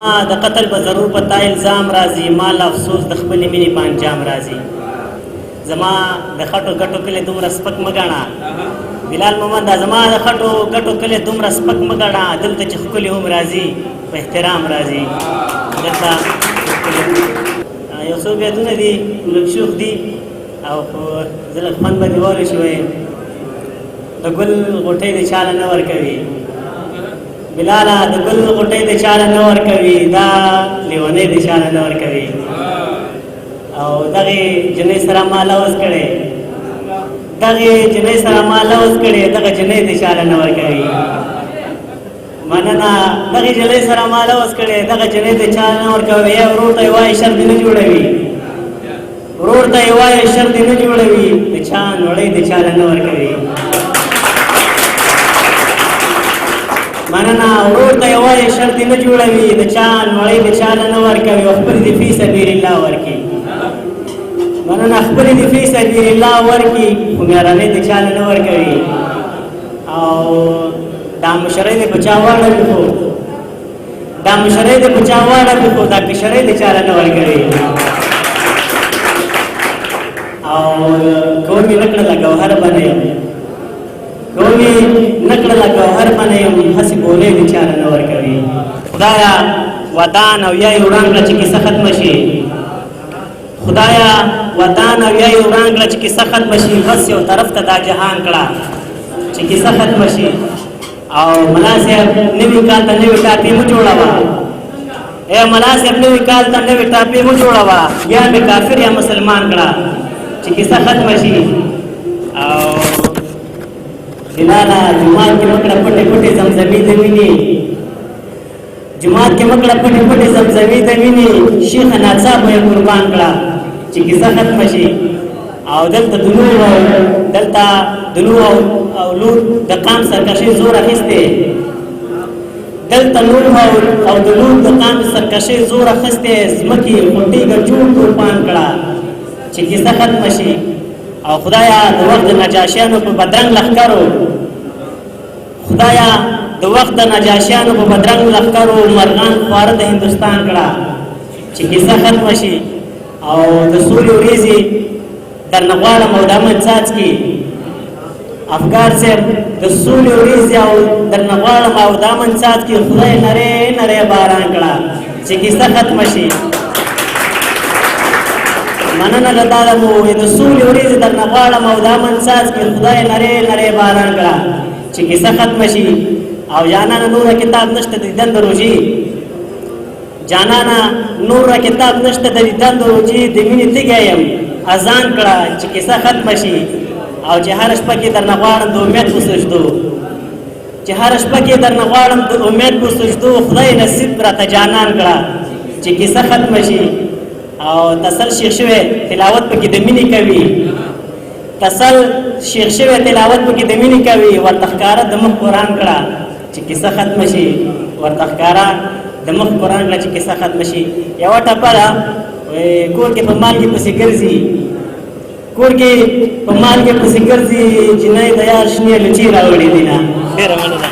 د قتل به ضرور پتا الزام راځي، مال افسوس د خپلې مینې په انجام راځي. زما د خټو ګټو کلي دومره سپک مه ګڼه بلال محمد، دا زما د خټو ګټو کلي دومره سپک مه ګڼه، دلته چې ښکلي هم راځي په احترام راځي. دلته یو څو بیتونه دي لږ شوخ دي او زه لږ خوند به دې واورې شوی. د ګل غوټۍ د چاله نه ورکوي بلاله، د ګل غوټۍ د چاله نه ورکوي، دا لیونۍ د چاله نه ورکوي. او دغې جنۍ سره ما لوز کړی، دغې جنۍ سره ما لوز کړی، دغه جنۍ د چاله نه ورکوي. مننه، دغې جنۍ سره ما لوز کړی، دغه جنۍ د چاله نه ورکوي. یا ورور ته یې وایي شر دې نه جوړوي، ورور ته یې وایي شر دې نه جوړوي، د چا نړۍ د چاله نه ورکوي. مننه، ورور ته یې وایي شر دې نه جوړوي، د چا نړۍ د چاله نه ورکوي. او خپلې دې فی سبیل الله ورکړي. مننه، خپلې دې فی سبیل الله ورکړي، خو مهرباني د چاله نه ورکوي. او دا مشرۍ دې په چا واړوي، خو دا مشرۍ دې په چا واړوي، خو دا کشرۍ د چاله نه ورکوي. او کومې نه کړله ګوهر به نه یم، کومې نه کړله ګوهر به نه یم، هسې ګولۍ د چاله نه ورکوي. خدایه ودان او یا یې وران کړه چې کیسه ختمه شي، خدایه ودان او یا یې وران کړه چې کیسه ختمه شي. بس یو طرف ته دا جهان کړه چې کیسه ختمه شي. او ملا صاحب نوي کال ته نوي ټاپې مه جوړوه، اے ملا صاحب نوي کال ته نوي ټاپې مه جوړوه، یا مې کافر یا مسلمان کړه چې کیسه ختمه شي. او بلاله جومات کې مکړه پټې پټې زمزمې د مینې، جومات کې مکړه پټې پټې زمزمې د مینې، شیخ ناڅاپه یې قربان کړه چې کیسه ختمه شي. او دلته د نوح او لوط د قام سرکشي زور اخیستی، دلته نوح او د لوط د قام سرکشي زور اخیستی، ځمکې غونډۍ ګرجوړ قربان کړه چې کیسه ختمه شي. او خدایا د وخت د نجاشیانو په بدرنګ لښکرو، خدایا د وخت د نجاشیانو په بدرنګ لښکرو مرغان خواره د هندوستان کړه چې کیسه ختمه شي. او د سولې وریځې درنه غواړم او د امن څاڅکي، افګار صاحب د سولې وریځې او درنه غواړم او د امن څاڅکي، خدای نری نری باران کړه چې کیسه ختمه شي. مننه له تاله مو د سولې وریځې درنه غواړم او د امن څاڅکي، خدای نری نری باران کړه چې کیسه ختمه شي. او جانانه نوره کتاب نشته د دیدن د روژې، جانانه نوره کتاب نشته د دیدن د روژې، د مینې تږی یم اذان کړه چې کیسه ختمه شي. او چې هره شپه کې درنه غواړم د امید په سجدو، چې هره شپه کې درنه غواړم د امید په سجدو، خدای نصیب راته جانان کړه چې کیسه ختمه شي. او تسل شیخ شوی تلاوت پکې د مینې کوي، تسل شیخ شوی تلاوت پکې د مینې کوي، ورته ښکاره د مخ قرآن کړه چې کیسه ختمه شي، ورته ښکاره د مخ قرآن کړه چې کیسه ختمه شي. یوه ټپه ده، کور کې په مالګې پسې ګرځي، کور کې په مالګې پسې ګرځي، جنۍ د یار شنې لچې راوړې دي نه. ډېره مننه.